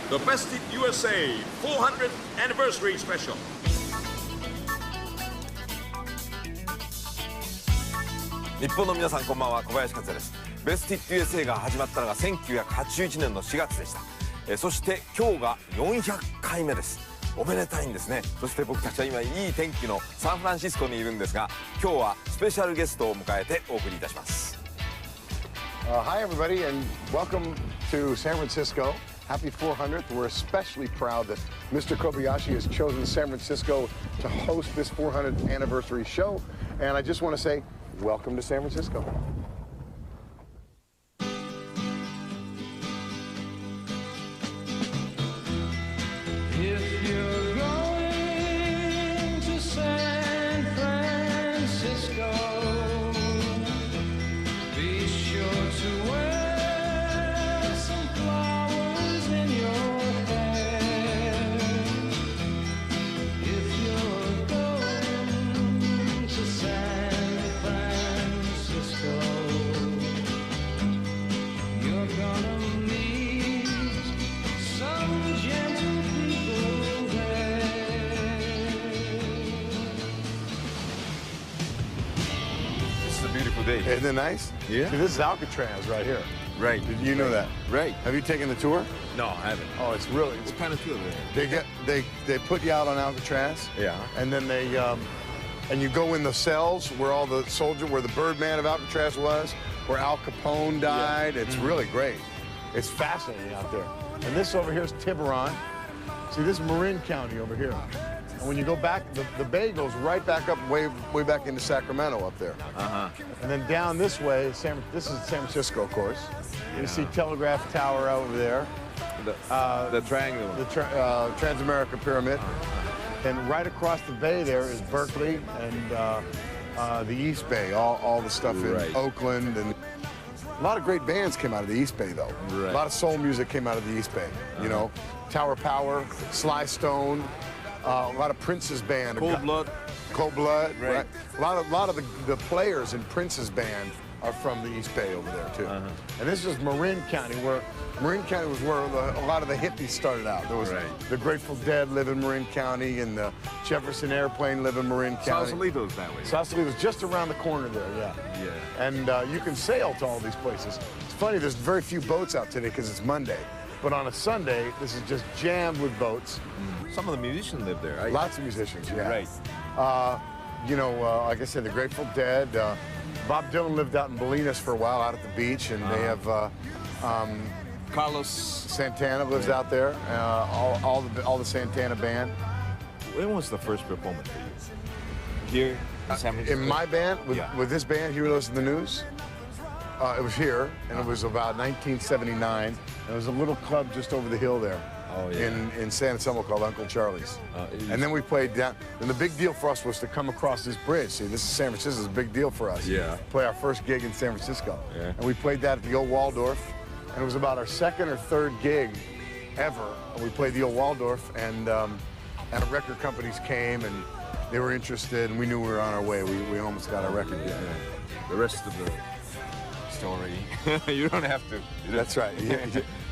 The Best Hit USA 400th Anniversary Special. 日本の皆さんこんばんは、小林克也です。ベスティット USA が始まったのが1981年の4月でした。そして今日が400回目です。おめでたいんですね。そして僕たちは今いい天気のサンフランシスコにいるんですが、今日はスペシャルゲストを迎えてお送りいたします。Hi everybody and welcome to San Francisco. Happy 400th. We're especially proud that Mr. Kobayashi has chosen San Francisco to host this 400th anniversary show. And I just want to say, welcome to San Francisco. If you're going to San Francisco, be sure to wear some flowers in your hair. If you're going to San Francisco, you're gonna meet some gentle people there. This is a beautiful day. Isn't it nice? Yeah. See, this is Alcatraz right here. Right. Did you know that? Right. Have you taken the tour? No, I haven't. Oh, it's really. What kind of tour there? They put you out on Alcatraz. Yeah. And then and you go in the cells where all the soldiers, where the Birdman of Alcatraz was, where Al Capone died. Yeah. It's really great. It's fascinating out there. And this over here is Tiburon. See, this is Marin County over here. And when you go back, the bay goes right back up, way back into Sacramento up there. Uh-huh. And then down this way, this is San Francisco, of course. You see Telegraph Tower over there. The triangle. The Transamerica Pyramid. And right across the bay there is Berkeley and the East Bay, all the stuff in Oakland. And a lot of great bands came out of the East Bay, though. Right. A lot of soul music came out of the East Bay, you know. Tower Power, Sly Stone, a lot of Prince's band. Cold Blood. Cold Blood, Right. right. A lot of the players in Prince's band are from the East Bay over there, too. And this is Marin County, where a lot of the hippies started out. There was the Grateful Dead live in Marin County, and the Jefferson Airplane live in Marin County. Sausalito's that way. Sausalito's just around the corner there, yeah. Yeah. And you can sail to all these places. It's funny, there's very few boats out today because it's Monday. But on a Sunday, this is just jammed with boats. Some of the musicians live there, right? Lots of musicians, yeah. Right. You know, like I said, the Grateful Dead. Bob Dylan lived out in Bolinas for a while, out at the beach, and they have Carlos Santana lives out there. All the Santana band. When was the first performance for you? Here in San Francisco? In my band, with this band, Huey Lewis and the News. It was here, and it was about 1979. And there was a little club just over the hill there. Oh, yeah. In San Anselmo called Uncle Charlie's. And then we played down, and the big deal for us was to come across this bridge. See, this is San Francisco, this is a big deal for us. Yeah. Play our first gig in San Francisco. Yeah. And we played that at the old Waldorf, and it was about our second or third gig ever. And we played the old Waldorf, and record companies came, and they were interested, and we knew we were on our way. We almost got our record deal. The rest of the story, you don't have to. That's right.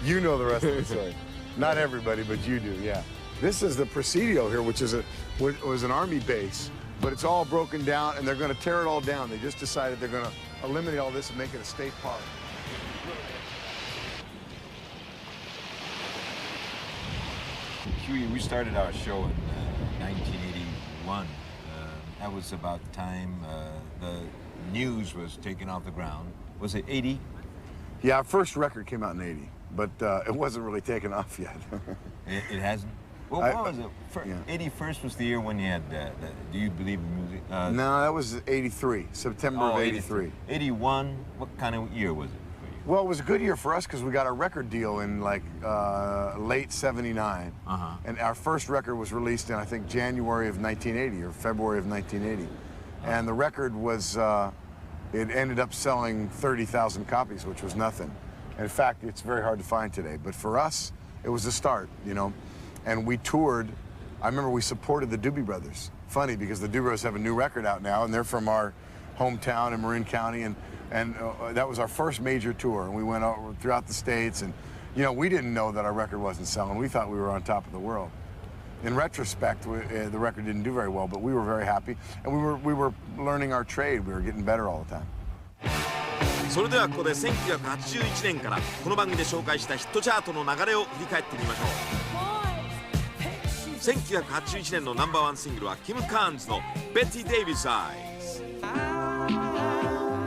You know the rest of the story. Not everybody, but you do, yeah. This is the Presidio here, which was an army base, but it's all broken down, and they're going to tear it all down. They just decided they're going to eliminate all this and make it a state park. Huey, we started our show in 1981. That was about the time the news was taken off the ground. Was it 80? Yeah, our first record came out in 80, but it wasn't really taken off yet. It hasn't? Well, what was it? 81st was the year when you had Do You Believe in Music? No, that was 83, September of 83. 81, what kind of year was it for you? Well, it was a good year for us because we got a record deal in like late 79. And our first record was released in, I think, January of 1980 or February of 1980. And the record was, it ended up selling 30,000 copies, which was nothing. In fact, it's very hard to find today. But for us, it was a start, you know. And we toured. I remember we supported the Doobie Brothers. Funny, because the Doobie Brothers have a new record out now, and they're from our hometown in Marin County, and that was our first major tour. And we went out throughout the states, and You know, we didn't know that our record wasn't selling. We thought we were on top of the world. In retrospect, the record didn't do very well, but we were very happy, and we were learning our trade. We were getting better all the time. それではここで1981年からこの番組で紹介したヒットチャートの流れを振り返ってみましょう。1981年のナンバーワンシングルはキム・カーンズの「ベティ・デイビス・アイズ」。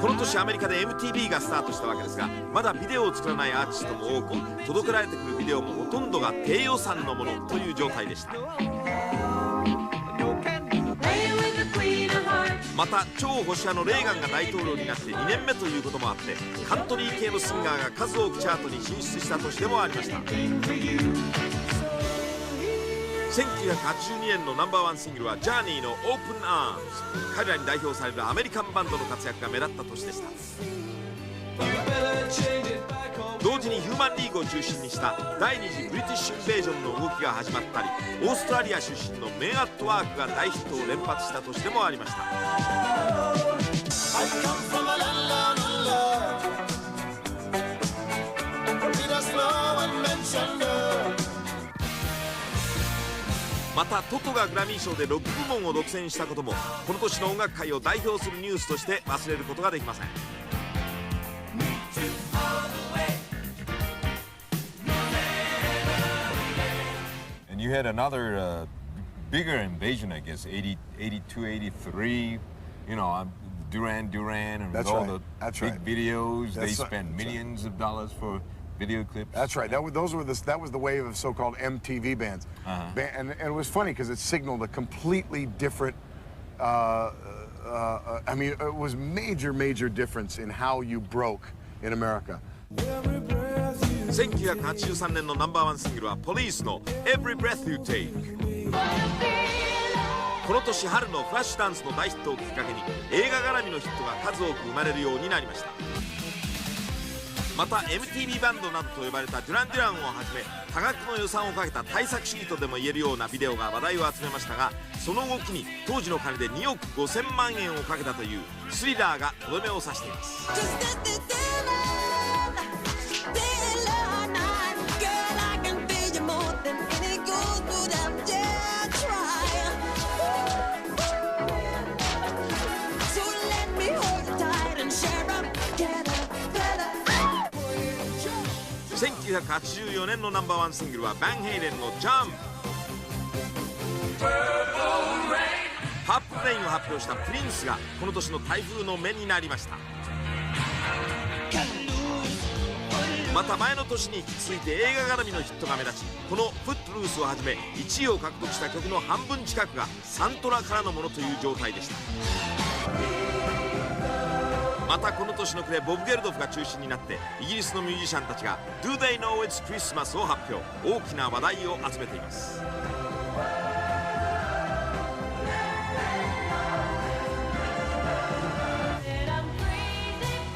この年アメリカで MTV がスタートしたわけですが、まだビデオを作らないアーティストも多く、届けられてくるビデオもほとんどが低予算のものという状態でした。また超保守派のレーガンが大統領になって2年目ということもあって、カントリー系のシンガーが数多くチャートに進出した年でもありました。1982年のナンバーワンシングルはジャーニーの「オープンアームズ」。彼らに代表されるアメリカンバンドの活躍が目立った年でした。同時にヒューマンリーグを中心にした第二次ブリティッシュインベージョンの動きが始まったり、オーストラリア出身のメン・アットワークが大ヒットを連発した年でもありました。またトトがグラミー賞で6部門を独占したことも、この年の音楽界を代表するニュースとして忘れることができません。And you had another bigger invasion, I guess, 82, 83. You know, Duran Duran, and with all the big videos, they spent millions of dollars for video clips. That's right. That was the wave of so-called MTV bands, and it was funny because it signaled a completely different. I mean, it was major difference in how you broke in America. 1983年のナンバーワンシングルはポリースの「Every Breath You Take」。この年春のフラッシュダンスの大ヒットをきっかけに映画絡みのヒットが数多く生まれるようになりました。また MTV バンドなどと呼ばれたデュラン・デュランをはじめ、多額の予算をかけた大作シートでも言えるようなビデオが話題を集めましたが、その動きに当時の金で2億5000万円をかけたというスリラーがとどめを刺しています。1984年のナンバーワンシングルはバンヘイレンの「ジャンプ」。パープルレインを発表したプリンスがこの年の台風の目になりました。また前の年に引き続いて映画絡みのヒットが目立ち、この「フットルース」をはじめ1位を獲得した曲の半分近くがサントラからのものという状態でした。またこの年の暮れボブ・ゲルドフが中心になってイギリスのミュージシャンたちが「Do They Know It's Christmas」を発表。大きな話題を集めています。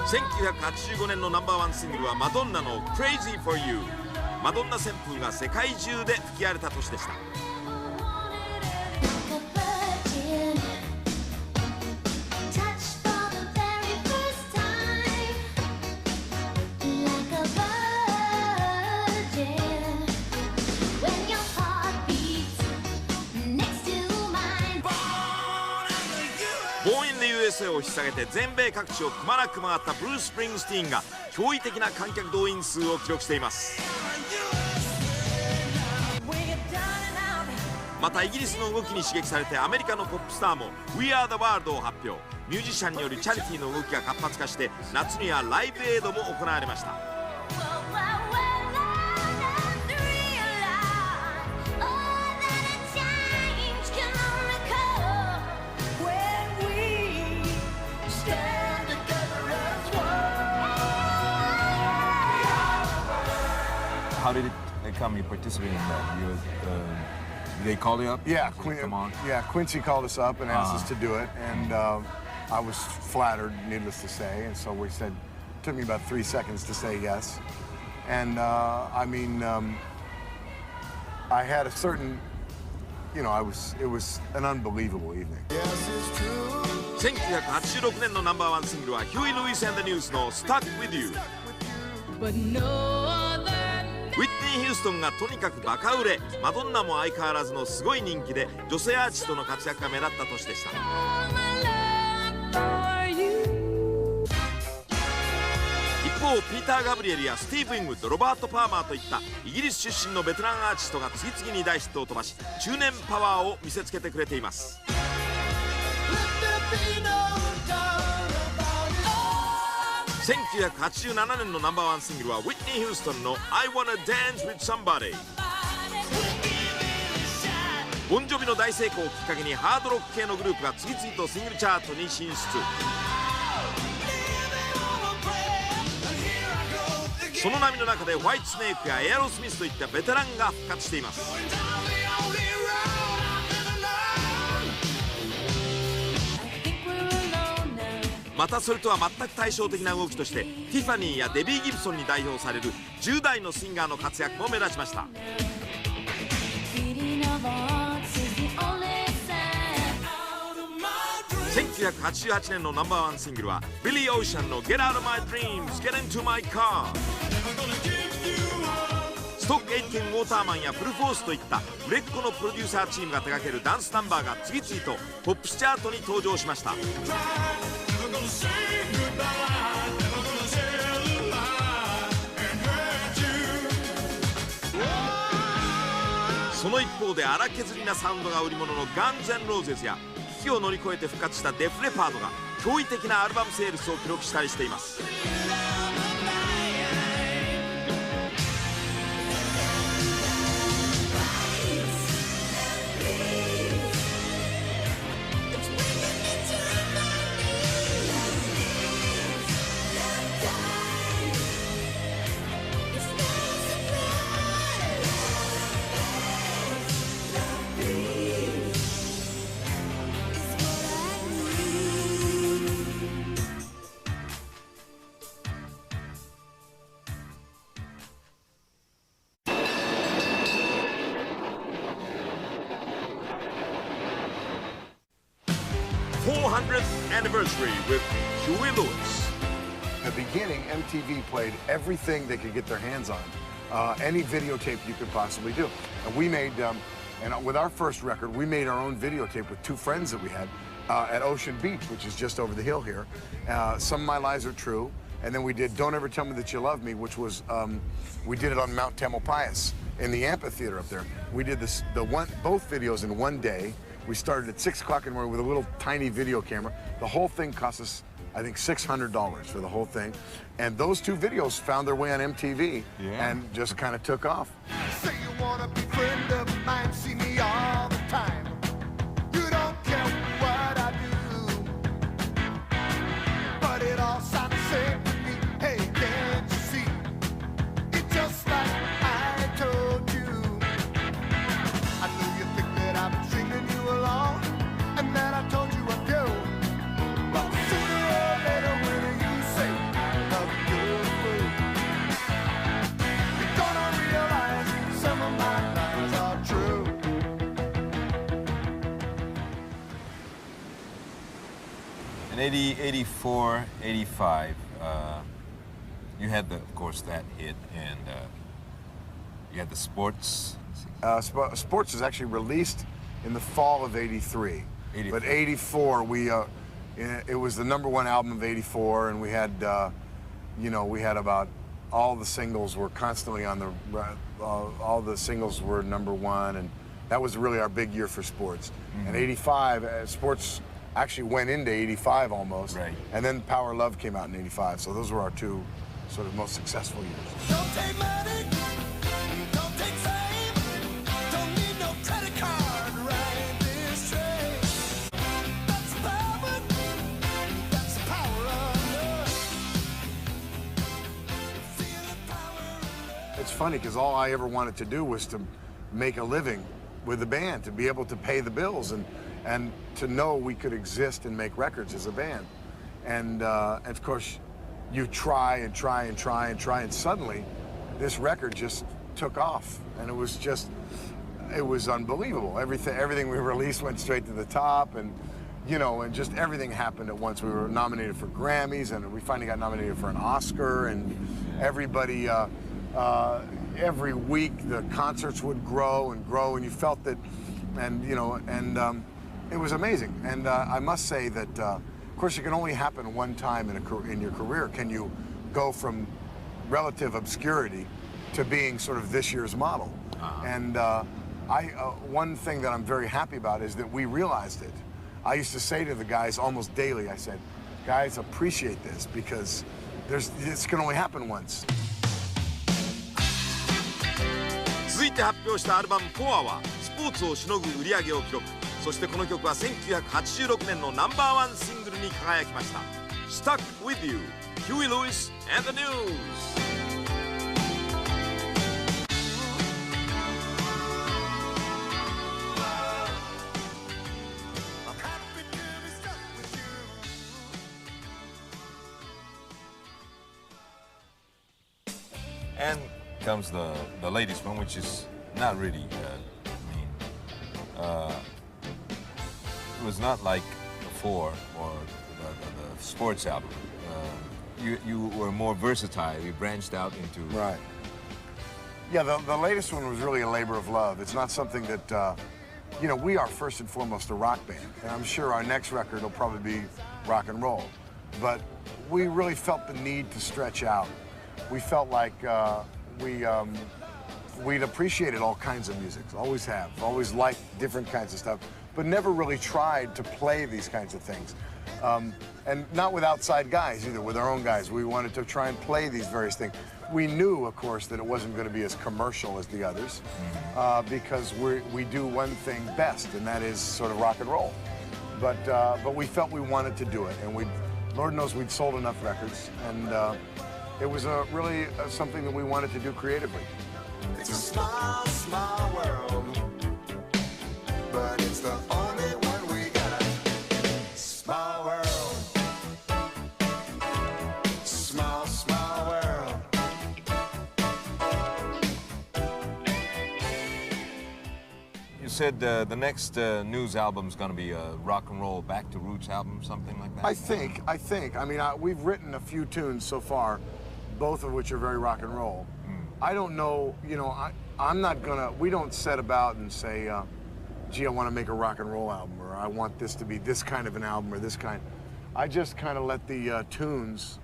1985年のナンバーワンシングルはマドンナの「Crazy for You」。マドンナ旋風が世界中で吹き荒れた年でした。USA を引っ提げて全米各地をくまなく回ったブルース・スプリングスティーンが驚異的な観客動員数を記録しています。またイギリスの動きに刺激されてアメリカのポップスターも「We Are the World」を発表。ミュージシャンによるチャリティーの動きが活発化して夏にはライブエイドも行われました。How did it come? You participated in that? They called you up? Yeah, Come on. Quincy called us up and asked us to do it, and I was flattered, needless to say, and so we said. It took me about 3 seconds to say yes, and I mean, I had a certain, you know, it was an unbelievable evening. 1986年のナンバーワンシングルはヒューイ・ルイス・アンド・ニュースの「Stuck with You」。ウィッティ・ヒューストンがとにかくバカ売れ、マドンナも相変わらずのすごい人気で、女性アーティストの活躍が目立った年でした。一方、ピーター・ガブリエルやスティーブ・イングウッド、ロバート・パーマーといったイギリス出身のベテランアーティストが次々に大ヒットを飛ばし、中年パワーを見せつけてくれています。1987年のナンバーワンシングルはウィットニー・ヒューストンの「I Wanna Dance with Somebody」。ボンジョビの大成功をきっかけにハードロック系のグループが次々とシングルチャートに進出。その波の中でホワイトスネークやエアロスミスといったベテランが復活しています。またそれとは全く対照的な動きとして、ティファニーやデビー・ギブソンに代表される10代のシンガーの活躍も目立ちました。1988年のナンバーワンシングルはビリー・オーシャンの「Get Out of My Dreams Get Into My Car」。ストック・エイティン・ウォーターマンやフルフォースといった売れっ子のプロデューサーチームが手掛けるダンスナンバーが次々とポップスチャートに登場しました。その一方で荒削りなサウンドが売り物のガンズ・ローゼズや危機を乗り越えて復活したデフレパードが驚異的なアルバムセールスを記録したりしています。400th anniversary with Huey Lewis. In the beginning, MTV played everything they could get their hands on, any videotape you could possibly do. And we made, and with our first record, we made our own videotape with two friends that we had at Ocean Beach, which is just over the hill here. Some of My Lies Are True. And then we did Don't Ever Tell Me That You Love Me, which was, we did it on Mount Tamalpais in the amphitheater up there. We did both videos in one day. We started at 6 o'clock in the morning with a little tiny video camera. The whole thing cost us, I think, $600 for the whole thing. And those two videos found their way on MTV and just kind of took off. Say you wanna be friend of mine, see me all the time. You don't care what I do, but it all sounds the same to me. Hey, can't you see? It's just like I told you. I know you think that I'm stringing you along, and that I told you a few. But sooner or later, when you say love good food, you're gonna realize some of my lies are true. In 80, 84, 85, you had, of course, that hit, and you had the Sports. Sports was actually released in the fall of '83. But '84, it was the #1 album of '84, and we had, we had about all the singles were constantly on all the singles were #1, and that was really our big year for Sports. And '85, Sports actually went into '85 almost, right. And then Power Love came out in '85. So those were our two sort of most successful years. Don't take money, don't take fame, don't need no credit card, ride this train. That's power of love. Feel the power of love. It's funny because all I ever wanted to do was to make a living with the band, to be able to pay the bills and to know we could exist and make records as a band. And of course, you try and try and try and try, and suddenly this record just took off, and it was unbelievable. Everything we released went straight to the top, and and just everything happened at once. We were nominated for Grammys, and we finally got nominated for an Oscar, and everybody every week the concerts would grow and grow, and you felt that, and it was amazing. And I must say that, of course, it can only happen one time in your career. Can you go from relative obscurity to being sort of this year's model? And one thing that I'm very happy about is that we realized it. I used to say to the guys almost daily, I said, guys, appreciate this, because this can only happen once. 続いて発表したアルバム「コア」はスポーツをしのぐ売り上げを記録。そしてこの曲は1986年のナンバーワンシングルに輝きました。 Stuck with You, Huey Lewis and the News。 And comes the latest one, which is not really, it was not like before, or the sports album. You were more versatile. You branched out into... Right. Yeah, the latest one was really a labor of love. It's not something that, we are first and foremost a rock band. And I'm sure our next record will probably be rock and roll. But we really felt the need to stretch out. We felt like we'd appreciated all kinds of music, always have, always liked different kinds of stuff, but never really tried to play these kinds of things. And not with outside guys either, with our own guys. We wanted to try and play these various things. We knew, of course, that it wasn't going to be as commercial as the others, because we do one thing best, and that is sort of rock and roll. But we felt we wanted to do it, and Lord knows we'd sold enough records, and it was really something that we wanted to do creatively. It's a small, small world, but it's the only one we got. Small world, small, small world. You said the next News album is going to be a rock and roll Back to Roots album, something like that? I think. I mean, we've written a few tunes so far, both of which are very rock and roll. I don't know, I'm not gonna, we don't set about and say, gee, I want to make a rock and roll album, or I want this to be this kind of an album, or this kind. I just kind of let the tunes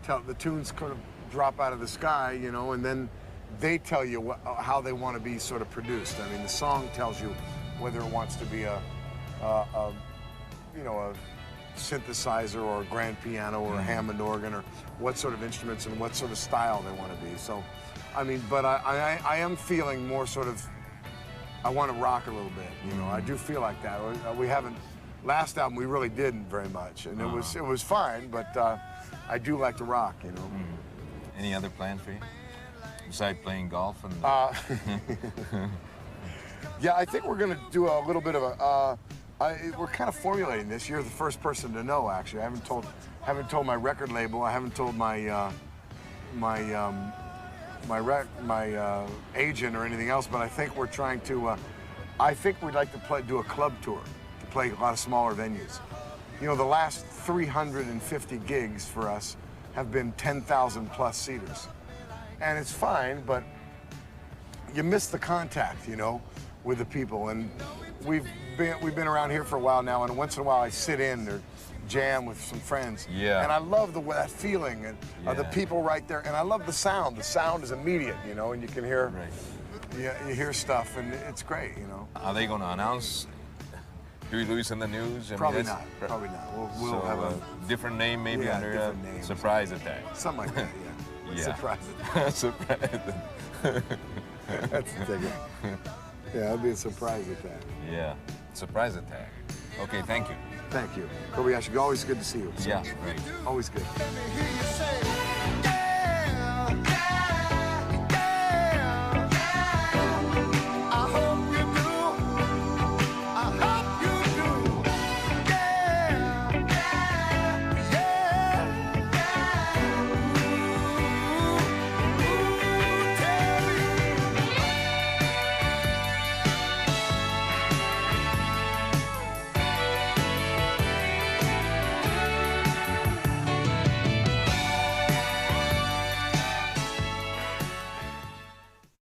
kind of drop out of the sky, and then they tell you how they want to be sort of produced. I mean, the song tells you whether it wants to be a synthesizer or a grand piano or a Hammond organ, or what sort of instruments and what sort of style they want to be. So, I mean, but I am feeling more sort of, I want to rock a little bit, I do feel like that. We haven't, last album we really didn't very much, and it was fine, but I do like to rock, Any other plans for you? Besides playing golf and... Yeah, I think we're going to do a little bit of a, we're kind of formulating this. You're the first person to know, actually. I haven't told my record label. I haven't told my agent or anything else. But I think we're trying to. I think we'd like to do a club tour, to play a lot of smaller venues. The last 350 gigs for us have been 10,000 plus seaters, and it's fine, but you miss the contact, with the people. And we've been around here for a while now, and once in a while I sit in or jam with some friends. Yeah. And I love that feeling of the people right there, and I love the sound. The sound is immediate, and you can hear, you hear stuff, and it's great, Are they going to announce Huey Lewis in the News? Probably not. Probably not. We'll have a different name, maybe under different name. Surprise Attack. Something like that. Yeah. Yeah. Surprise. Surprise. That's the ticket. Yeah, it'll be a surprise attack. Yeah, Surprise Attack. Okay, thank you. Thank you. Kobayashi, always good to see you. Yeah, great. Always good. Let me hear you say